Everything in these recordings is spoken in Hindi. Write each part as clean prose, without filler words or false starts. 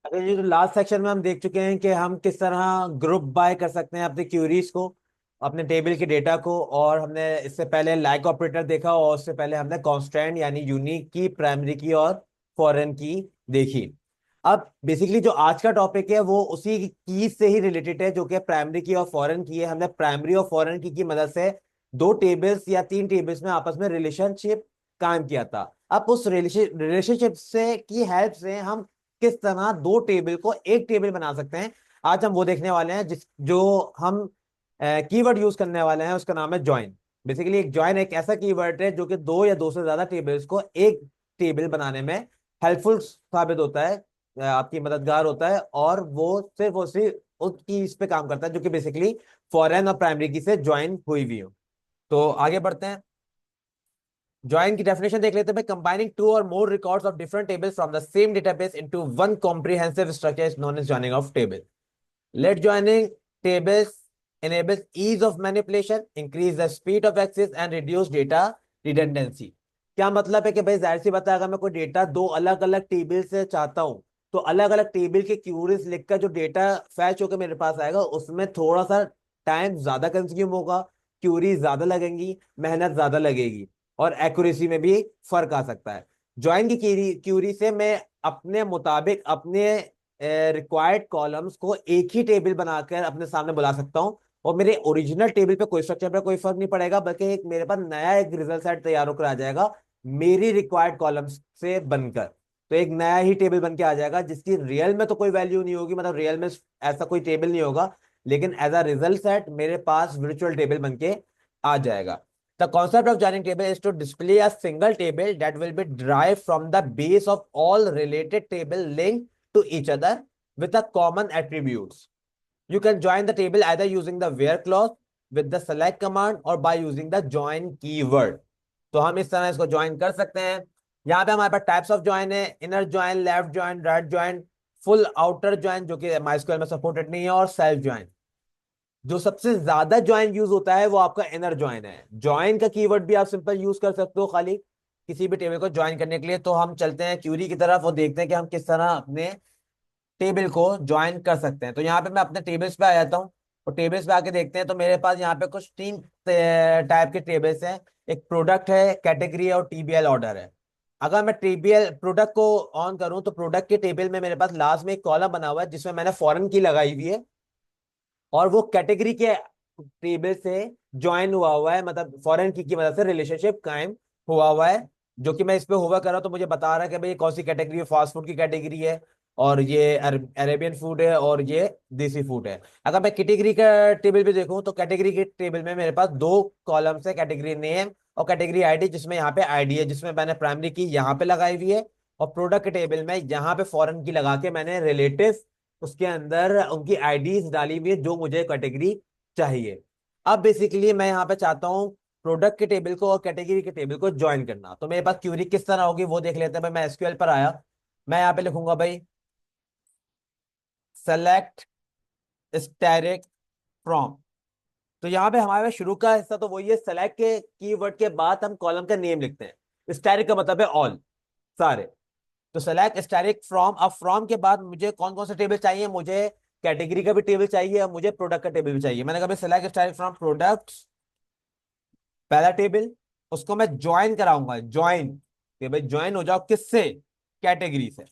अगर ये जो लास्ट सेक्शन में हम देख चुके हैं कि हम किस तरह ग्रुप बाय कर सकते हैं अपने क्यूरीज को, अपने टेबल के डेटा को। और हमने इससे पहले लाइक ऑपरेटर देखा, और उससे पहले हमने कांस्टेंट यानी यूनिक की, प्राइमरी की और फॉरेन की देखी। अब बेसिकली जो आज का टॉपिक है वो उसी की से ही रिलेटेड है, जो कि प्राइमरी की और फॉरेन की है। हमने प्राइमरी और फॉरेन की मदद से दो टेबल्स या तीन टेबल्स में आपस में रिलेशनशिप कायम किया था। अब उस रिलेशनशिप से की हेल्प से हम किस तरह दो टेबल को एक टेबल बना सकते हैं, आज हम वो देखने वाले हैं। जिस जो हम कीवर्ड यूज करने वाले हैं उसका नाम है ज्वाइन। बेसिकली एक ज्वाइन एक ऐसा कीवर्ड है जो कि दो या दो से ज्यादा टेबल्स को एक टेबल बनाने में हेल्पफुल साबित होता है, आपकी मददगार होता है। और वो सिर्फ उसकी इस पे काम करता है जो कि बेसिकली फॉरेन और प्राइमरी की से ज्वाइन हुई हुई हो। तो आगे बढ़ते हैं। ज्वाइन की डेफिनेशन देख लेते हैं। कंबाइनिंग टू और more records of different tables from the same database into one comprehensive structure is known as joining of table. Let joining tables enables ease of manipulation, increase the speed of access and reduce data redundancy। क्या मतलब है कि भाई जाहिर सी बात है, अगर मैं कोई डेटा दो अलग अलग टेबल से चाहता हूं तो अलग अलग टेबल के क्यूरीज लिखकर जो डेटा फैच होकर मेरे पास आएगा उसमें थोड़ा सा टाइम ज्यादा कंज्यूम होगा, क्यूरी ज्यादा लगेंगी, मेहनत ज्यादा लगेगी, और एक्यूरेसी में भी फर्क आ सकता है। ज्वाइन की क्यूरी से मैं अपने मुताबिक अपने रिक्वायर्ड कॉलम्स को एक ही टेबल बनाकर अपने सामने बुला सकता हूं, और मेरे ओरिजिनल टेबल पे कोई स्ट्रक्चर पे कोई फर्क नहीं पड़ेगा, बल्कि एक मेरे पास नया एक रिजल्ट सेट तैयार होकर आ जाएगा मेरी रिक्वायर्ड कॉलम्स से बनकर। तो एक नया ही टेबल बन के आ जाएगा जिसकी रियल में तो कोई वैल्यू नहीं होगी, मतलब रियल में ऐसा कोई टेबल नहीं होगा, लेकिन एज अ रिजल्ट सेट मेरे पास वर्चुअल टेबल बन के आ जाएगा। The concept of joining table is to display a single table that will be derived from the base of all related table linked to each other with a common attributes. You can join the table either using the where clause with the select command or by using the join keyword। तो हम इस तरह इसको ज्वाइन कर सकते हैं। यहाँ पे हमारे पास टाइप्स ऑफ ज्वाइन है: inner join, left join, right join, full outer join जो कि माइस्क्यूएल में सपोर्टेड नहीं है, और सेल्फ ज्वाइन। जो सबसे ज्यादा ज्वाइन यूज होता है वो आपका इनर ज्वाइन है। ज्वाइन का कीवर्ड भी आप सिंपल यूज कर सकते हो खाली किसी भी टेबल को ज्वाइन करने के लिए। तो हम चलते हैं क्यूरी की तरफ और देखते हैं कि हम किस तरह अपने टेबल को ज्वाइन कर सकते हैं। तो यहाँ पे मैं अपने टेबल्स पे आ जाता हूँ, और टेबल्स पे आके देखते हैं तो मेरे पास यहाँ पे कुछ तीन टाइप के टेबल्स हैं। एक प्रोडक्ट है, कैटेगरी है, और टीबीएल ऑर्डर है। अगर मैं टीबीएल प्रोडक्ट को ऑन करूं तो प्रोडक्ट के टेबल में मेरे पास लास्ट में एक कॉलम बना हुआ है जिसमें मैंने फॉरेन की लगाई हुई है, और वो कैटेगरी के टेबल से ज्वाइन हुआ हुआ है, मतलब फॉरेन की मदद से रिलेशनशिप कायम हुआ हुआ है। जो कि मैं इस पे होवर कर रहा हूं तो मुझे बता रहा है कि भाई ये कौन सी कैटेगरी है, फास्ट फूड की कैटेगरी है, और ये अरेबियन फूड है, और ये देसी फूड है। अगर मैं कैटेगरी का टेबल पे देखूं तो कैटेगरी के टेबल में मेरे पास दो कॉलम्स है: कैटेगरी नेम और कैटेगरी आईडी, जिसमें यहाँ पे आईडी है जिसमें मैंने प्राइमरी की यहाँ पे लगाई हुई है, और प्रोडक्ट के टेबल में यहाँ पे फॉरेन की लगा के मैंने रिलेटिव उसके अंदर उनकी आईडीज डाली हुई है जो मुझे कैटेगरी चाहिए। अब बेसिकली मैं यहाँ पे चाहता हूँ प्रोडक्ट के टेबल को और कैटेगरी के टेबल को ज्वाइन करना। तो मेरे पास क्यूरी किस तरह होगी वो देख लेते हैं। भाई मैं एसक्यूएल पर आया, मैं यहाँ पे लिखूंगा भाई सेलेक्ट स्टैटिक फ्रॉम। तो यहाँ पे हमारे शुरू का हिस्सा तो वही है, सेलेक्ट के कीवर्ड के बाद हम कॉलम का नेम लिखते हैं। स्टैटिक का मतलब है ऑल, सारे। तो सेलेक्ट स्टैटिक फ्रॉम, अब फ्रॉम के बाद मुझे कौन कौन से टेबल चाहिए, मुझे कैटेगरी का भी टेबल चाहिए और मुझे प्रोडक्ट का टेबल भी चाहिए। मैंने कहा सेलेक्ट स्टैटिक फ्रॉम प्रोडक्ट्स, पहला टेबल, उसको मैं ज्वाइन कराऊंगा। ज्वाइन कि भाई ज्वाइन हो जाओ किससे, कैटेगरी से,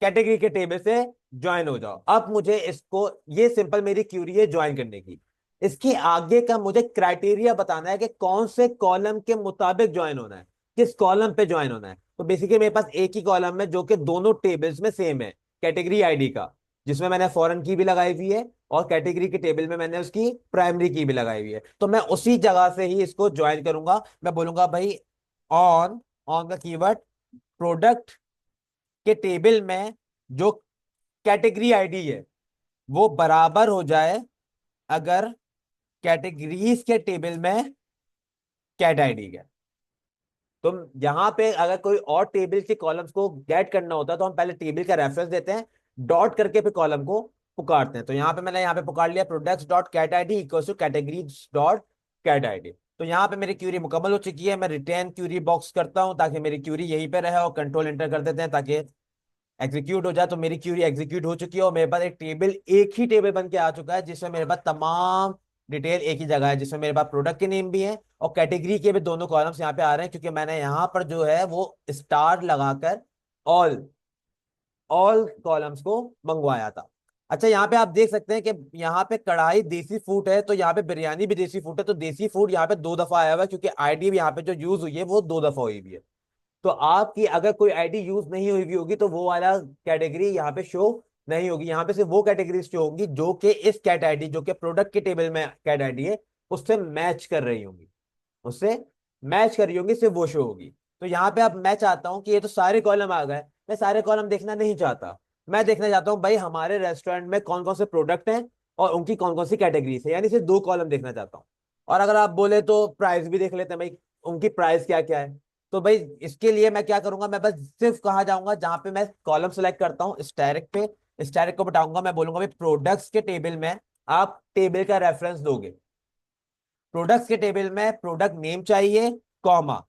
कैटेगरी के टेबल से ज्वाइन हो जाओ। अब मुझे इसको, ये सिंपल मेरी क्यूरी है ज्वाइन करने की। इसके आगे का मुझे क्राइटेरिया बताना है कि कौन से कॉलम के मुताबिक ज्वाइन होना है, किस कॉलम पे ज्वाइन होना है। तो बेसिकली मेरे पास एक ही कॉलम है जो कि दोनों टेबल्स में सेम है, कैटेगरी आईडी का, जिसमें मैंने फॉरेन की भी लगाई हुई है, और कैटेगरी के टेबल में मैंने उसकी प्राइमरी की भी लगाई हुई है। तो मैं उसी जगह से ही इसको ज्वाइन करूंगा। मैं बोलूंगा भाई ऑन, ऑन का कीवर्ड प्रोडक्ट के टेबल में जो कैटेगरी आईडी है वो बराबर हो जाए अगर कैटेगरीज के टेबल में कैट आईडी है। तो यहां पे अगर कोई और टेबल के कॉलम्स को गेट करना होता है तो हम पहले टेबल का रेफरेंस देते हैं, डॉट करके फिर कॉलम को पुकारते हैं। तो यहाँ पे मैंने यहाँ पे पुकार लिया products dot cat ID equal to categories dot cat ID. तो यहाँ पे मेरी क्यूरी मुकम्मल हो चुकी है। मैं रिटर्न क्यूरी बॉक्स करता हूँ ताकि मेरी क्यूरी यहीं पे रहे, और कंट्रोल एंटर कर देते हैं ताकि एग्जीक्यूट हो जाए तो मेरी क्यूरी एग्जीक्यूट हो चुकी है और मेरे पास एक टेबल, एक ही टेबल बन के आ चुका है जिसमें मेरे पास तमाम डिटेल एक ही जगह है, जिसमें मेरे पास प्रोडक्ट के नेम भी है और कैटेगरी के भी दोनों कॉलम्स यहाँ पे आ रहे हैं, क्योंकि मैंने यहाँ पर जो है वो स्टार लगाकर ऑल ऑल कॉलम्स को मंगवाया था। अच्छा, यहाँ पे आप देख सकते हैं कि यहाँ पे कढ़ाई देसी फूड है, तो यहाँ पे बिरयानी भी देसी फूड है, तो देसी फूड यहाँ पे 2 दफा आया हुआ है, क्योंकि आईडी भी यहाँ पे जो यूज हुई है वो 2 दफा हुई भी है। तो आपकी अगर कोई आईडी यूज नहीं हुई भी होगी तो वो वाला कैटेगरी यहाँ पे शो नहीं होगी। यहाँ पे सिर्फ वो कैटेगरी शो होंगी जो कि इस कैट आईडी, जो कि प्रोडक्ट के टेबल में कैट आईडी है, उससे मैच कर रही होंगी, उससे मैच कर रही होंगी, सिर्फ वो शो होगी। तो यहाँ पे अब मैं चाहता हूँ कि ये तो सारे कॉलम आ गए, मैं सारे कॉलम देखना नहीं चाहता। मैं देखना चाहता हूँ भाई हमारे रेस्टोरेंट में कौन कौन से प्रोडक्ट हैं और उनकी कौन कौन सी कैटेगरीज है, यानी सिर्फ 2 कॉलम देखना चाहता हूँ। और अगर आप बोले तो प्राइस भी देख लेते हैं भाई, उनकी प्राइस क्या क्या है। तो भाई इसके लिए मैं क्या करूंगा, मैं बस सिर्फ कहाँ जाऊंगा जहां पे मैं कॉलम सेलेक्ट करता हूँ, स्टैटिक पे, स्टैटिक को बताऊंगा, मैं बोलूंगा भाई प्रोडक्ट्स के टेबल में आप टेबल का रेफरेंस दोगे। प्रोडक्ट्स के टेबल में प्रोडक्ट नेम चाहिए, कॉमा।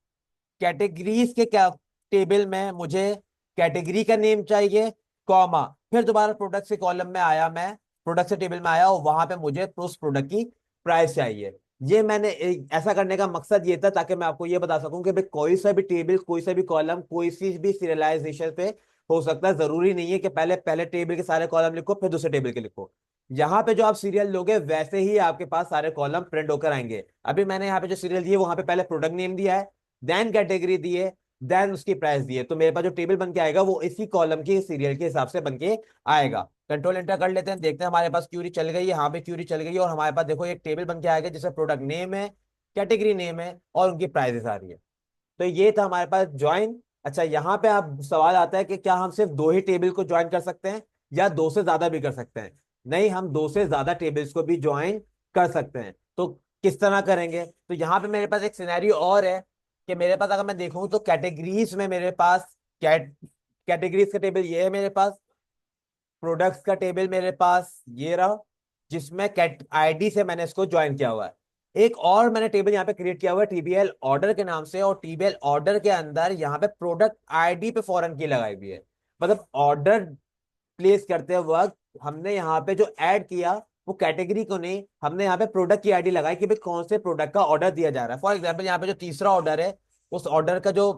कैटेगरीज के क्या टेबल में मुझे कैटेगरी का नेम चाहिए, कॉमा। फिर दोबारा प्रोडक्ट के कॉलम में आया, मैं प्रोडक्ट के टेबल में आया और वहां पे मुझे उस प्रोडक्ट की प्राइस चाहिए। ये मैंने ऐसा करने का मकसद ये था ताकि मैं आपको ये बता सकूं कि भाई कोई सा भी टेबल, कोई सा भी कॉलम, कोई सी भी सीरियलाइजेशन पे हो सकता है। जरूरी नहीं है कि पहले पहले टेबल के सारे कॉलम लिखो फिर दूसरे टेबल के लिखो। यहाँ पे जो आप सीरियल लोगे वैसे ही आपके पास सारे कॉलम प्रिंट होकर आएंगे। अभी मैंने यहाँ पे जो सीरियल दिए वहां पे पहले प्रोडक्ट नेम दिया है, देन कैटेगरी दी है, देन उसकी प्राइस दी है, तो मेरे पास जो टेबल बन के आएगा वो इसी कॉलम की सीरियल के हिसाब से बन के आएगा। कंट्रोल एंटर कर लेते हैं, देखते हैं हमारे पास क्यूरी चल गई है। यहाँ पे क्यूरी चल गई है और हमारे पास देखो एक टेबल बन के आएगा जिसमें प्रोडक्ट नेम है, कैटेगरी नेम है और उनकी प्राइसेस आ रही है। तो ये था हमारे पास ज्वाइन। अच्छा, यहाँ पे आप सवाल आता है कि क्या हम सिर्फ 2 ही टेबल को ज्वाइन कर सकते हैं या 2 से ज्यादा भी कर सकते हैं। नहीं, हम 2 से ज्यादा टेबल्स को भी ज्वाइन कर सकते हैं। तो किस तरह करेंगे, तो यहाँ पे मेरे पास एक सिनेरियो और है कि मेरे पास अगर मैं देखूं तो कैटेगरीज में मेरे पास कैटेगरीज का टेबल ये है मेरे पास, प्रोडक्ट्स का टेबल मेरे पास ये रहा, जिसमें कैट आईडी से मैंने इसको ज्वाइन किया हुआ है। एक और मैंने टेबल यहाँ पे क्रिएट किया हुआ है टीबीएल ऑर्डर के नाम से, और टीबीएल ऑर्डर के अंदर यहाँ पे प्रोडक्ट आईडी पे फॉरन की लगाई हुई है। मतलब ऑर्डर प्लेस करते वक्त हमने यहाँ पे जो ऐड किया वो कैटेगरी को नहीं, हमने यहाँ पे प्रोडक्ट की आईडी लगाई कि भाई कौन से प्रोडक्ट का ऑर्डर दिया जा रहा है। फॉर एग्जाम्पल यहाँ पे जो तीसरा ऑर्डर है, उस ऑर्डर का जो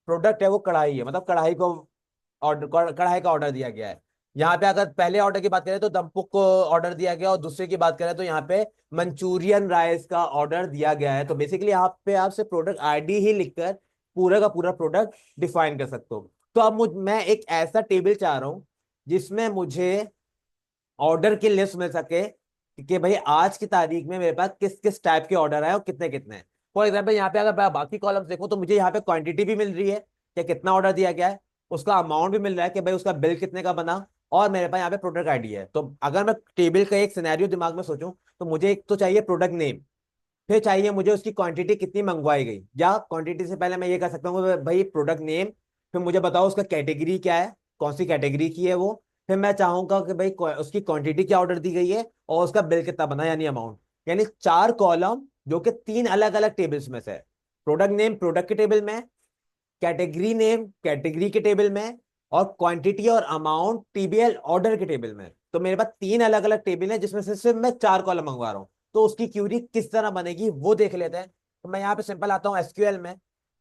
प्रोडक्ट है वो कढ़ाई है, मतलब कढ़ाई को ऑर्डर, कढ़ाई का ऑर्डर दिया गया है। यहाँ पे अगर पहले ऑर्डर की बात करें तो दमपुक को ऑर्डर दिया गया, और दूसरे की बात करें तो यहाँ पे मंचूरियन राइस का ऑर्डर दिया गया है। तो बेसिकली यहाँ पे आपसे प्रोडक्ट आईडी ही लिखकर पूरा का पूरा प्रोडक्ट डिफाइन कर सकते हो। तो अब मैं एक ऐसा टेबल चाह रहा हूँ जिसमें मुझे ऑर्डर की लिस्ट मिल सके कि भाई आज की तारीख में मेरे पास किस किस टाइप के ऑर्डर आए और कितने कितने हैं। फॉर एग्जाम्पल यहाँ पे अगर मैं बाकी कॉलम्स देखूँ तो मुझे यहाँ पे क्वांटिटी भी मिल रही है कि कितना ऑर्डर दिया गया है, उसका अमाउंट भी मिल रहा है कि भाई उसका बिल कितने का बना, और मेरे पास यहाँ पे प्रोडक्ट आईडी है। तो अगर मैं टेबल का एक सिनेरियो दिमाग में सोचूं तो मुझे एक तो चाहिए प्रोडक्ट नेम, फिर चाहिए मुझे उसकी क्वांटिटी कितनी मंगवाई गई, या क्वांटिटी से पहले मैं ये कर सकता हूँ भाई प्रोडक्ट नेम, फिर मुझे बताओ उसका कैटेगरी क्या है, कौन सी कैटेगरी की है वो, फिर मैं चाहूंगा कि भाई उसकी क्वांटिटी क्या ऑर्डर दी गई है और उसका बिल कितना बना यानी अमाउंट। यानी 4 कॉलम जो कि 3 अलग अलग टेबल्स में से है। प्रोडक्ट नेम प्रोडक्ट के टेबल में, कैटेगरी नेम कैटेगरी के टेबल में, और क्वांटिटी और अमाउंट टीबीएल ऑर्डर के टेबल में। तो मेरे पास 3 अलग अलग टेबल है जिसमें से सिर्फ मैं 4 कॉलम मंगवा रहा हूँ। तो उसकी क्यूरी किस तरह बनेगी वो देख लेते हैं। तो मैं यहाँ पे सिंपल आता हूँ एसक्यूएल में,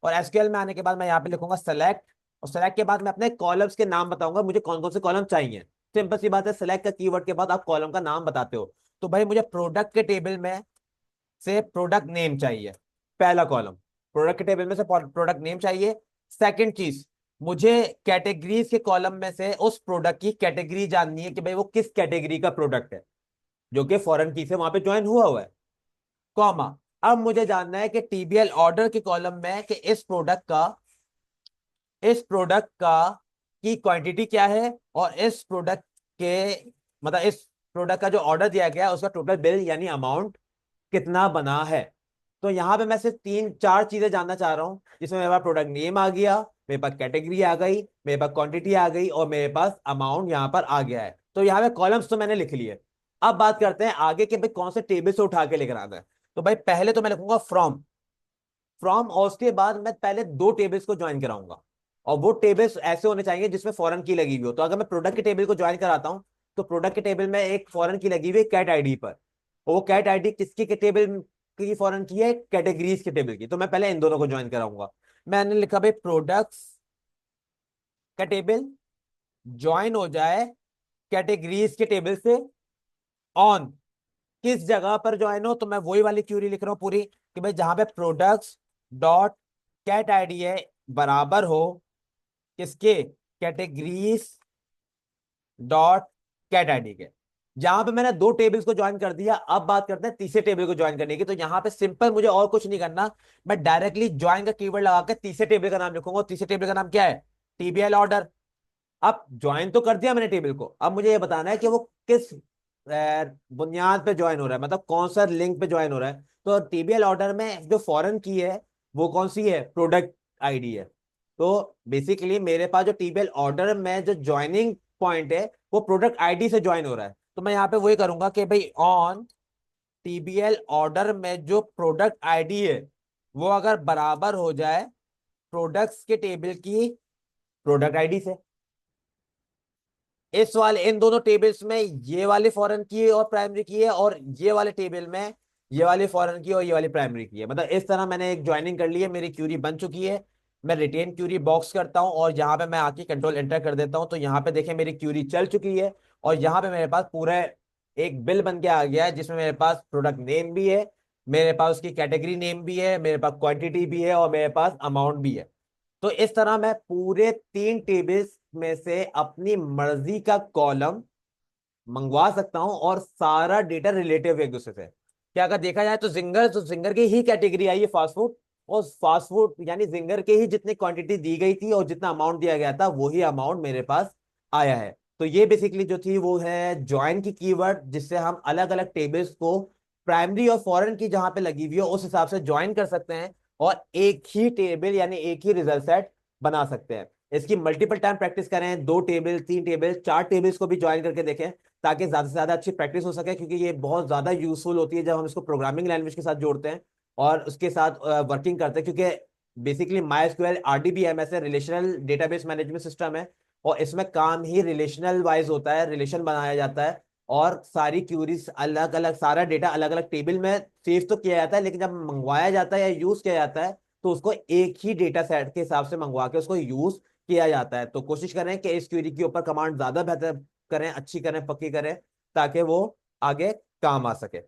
और एसक्यूएल में आने के बाद मैं यहाँ पे लिखूंगा सेलेक्ट, और सेलेक्ट के बाद मैं अपने कॉलम्स के नाम बताऊंगा मुझे कौन कौन से कॉलम चाहिए। सिंपल सी बात है, सेलेक्ट का कीवर्ड के बाद आप कॉलम का नाम बताते हो। तो भाई मुझे प्रोडक्ट के टेबल में से प्रोडक्ट नेम चाहिए, पहला कॉलम प्रोडक्ट के टेबल में से प्रोडक्ट नेम चाहिए। सेकंड चीज, मुझे कैटेगरीज के कॉलम में से उस प्रोडक्ट की कैटेगरी जाननी है कि भाई वो किस कैटेगरी का प्रोडक्ट है जो कि फॉरेन की से वहां पे ज्वाइन हुआ हुआ है, कॉमा। अब मुझे जानना है कि टीबीएल ऑर्डर के कॉलम में कि इस प्रोडक्ट का की क्वांटिटी क्या है, और इस प्रोडक्ट के मतलब इस प्रोडक्ट का जो ऑर्डर दिया गया है उसका टोटल बिल यानी अमाउंट कितना बना है। तो यहाँ पे मैं सिर्फ 3 4 चीजें जानना चाह रहा हूँ, जिसमें मेरे पास प्रोडक्ट नेम आ गया, मेरे पास कैटेगरी आ गई, मेरे पास क्वांटिटी आ गई और मेरे पास अमाउंट यहाँ पर आ गया है। तो यहाँ पे कॉलम्स तो मैंने लिख लिए। अब बात करते हैं आगे के भाई कौन से टेबल से उठा के लेकर आना है। तो भाई पहले तो मैं लिखूंगा फ्रॉम, और उसके बाद मैं पहले 2 टेबल्स को ज्वाइन कराऊंगा। और वो टेबल्स ऐसे होने चाहिए जिसमें फॉरेन की लगी हुई हो। तो अगर मैं प्रोडक्ट के टेबल को ज्वाइन कराता हूँ, तो प्रोडक्ट के टेबल में एक फॉरेन की लगी हुई है कैट आईडी पर, और वो कैट आईडी किसकी के टेबल की फॉरेन की है, कैटेगरीज के टेबल की। तो मैं पहले इन दोनों को ज्वाइन कराऊंगा। मैंने लिखा भाई प्रोडक्ट्स का टेबल ज्वाइन हो जाए कैटेगरीज के टेबल से ऑन, किस जगह पर ज्वाइन हो, तो मैं वही वाली क्यूरी लिख रहा हूं पूरी कि भाई जहां पे प्रोडक्ट्स डॉट कैट आईडी है बराबर हो किसके, कैटेगरीज डॉट कैट आईडी के। जहां पे मैंने दो टेबल्स को ज्वाइन कर दिया, अब बात करते हैं तीसरे टेबल को ज्वाइन करने की। तो यहाँ पे सिंपल मुझे और कुछ नहीं करना, मैं डायरेक्टली ज्वाइन का कीवर्ड लगा के तीसरे टेबल का नाम लिखूंगा। और तीसरे टेबल का नाम क्या है, टीबीएल ऑर्डर। अब ज्वाइन तो कर दिया मैंने टेबल को, अब मुझे ये बताना है कि वो किस बुनियाद पे ज्वाइन हो रहा है, मतलब कौन सा लिंक पे ज्वाइन हो रहा है। तो टीबीएल ऑर्डर में जो फॉरेन की है वो कौन सी है, प्रोडक्ट आईडी है। तो बेसिकली मेरे पास जो टीबीएल ऑर्डर में जो ज्वाइनिंग पॉइंट है वो प्रोडक्ट आईडी से ज्वाइन हो रहा है। तो मैं यहाँ पे वही करूंगा कि भाई ऑन टीबीएल ऑर्डर में जो प्रोडक्ट आईडी है वो अगर बराबर हो जाए प्रोडक्ट्स के टेबल की प्रोडक्ट आईडी से। इस वाले इन दोनों टेबल्स में ये वाली फॉरेन की और प्राइमरी की है, और ये वाले टेबल में ये वाली फॉरेन की और ये वाली प्राइमरी की है। मतलब इस तरह मैंने एक ज्वाइनिंग कर ली है, मेरी क्यूरी बन चुकी है। मैं रिटेन क्यूरी बॉक्स करता हूं और यहाँ पे मैं आके कंट्रोल एंटर कर देता हूं। तो यहाँ पे देखें मेरी क्यूरी चल चुकी है, और यहाँ पे मेरे पास पूरा एक बिल बन के आ गया है जिसमें मेरे पास प्रोडक्ट नेम भी है, मेरे पास उसकी कैटेगरी नेम भी है, मेरे पास क्वांटिटी भी है, और मेरे पास अमाउंट भी है। तो इस तरह मैं पूरे तीन टेबल्स में से अपनी मर्जी का कॉलम मंगवा सकता हूं, और सारा डेटा रिलेटिव एक दूसरे से। क्या अगर देखा जाए तो जिंगर की ही कैटेगरी आई है फास्ट फूड, और फास्ट फूड यानी जिंगर के ही जितनी क्वांटिटी दी गई थी और जितना अमाउंट दिया गया था वही अमाउंट मेरे पास आया है। तो ये बेसिकली जो थी वो है ज्वाइन की कीवर्ड, जिससे हम अलग अलग टेबल्स को प्राइमरी और फॉरेन की जहां पे लगी हुई हो उस हिसाब से ज्वाइन कर सकते हैं, और एक ही टेबल यानी एक ही रिजल्ट सेट बना सकते हैं। इसकी मल्टीपल टाइम प्रैक्टिस करें, दो टेबल, तीन टेबल, चार टेबल्स को भी ज्वाइन करके देखें, ताकि ज्यादा से ज्यादा अच्छी प्रैक्टिस हो सके। क्योंकि ये बहुत ज्यादा यूजफुल होती है जब हम इसको प्रोग्रामिंग लैंग्वेज के साथ जोड़ते हैं और उसके साथ वर्किंग करते हैं। क्योंकि बेसिकली माई एसक्यूएल आरडीबीएमएस है, रिलेशनल डेटाबेस मैनेजमेंट सिस्टम है, और इसमें काम ही रिलेशनल वाइज होता है, रिलेशन बनाया जाता है, और सारी क्यूरीज अलग अलग, सारा डेटा अलग अलग टेबल में सेव तो किया जाता है, लेकिन जब मंगवाया जाता है या यूज किया जाता है तो उसको एक ही डेटा सेट के हिसाब से मंगवा के उसको यूज किया जाता है। तो कोशिश करें कि इस क्यूरी के ऊपर कमांड ज्यादा बेहतर करें, अच्छी करें, पक्की करें, ताकि वो आगे काम आ सके।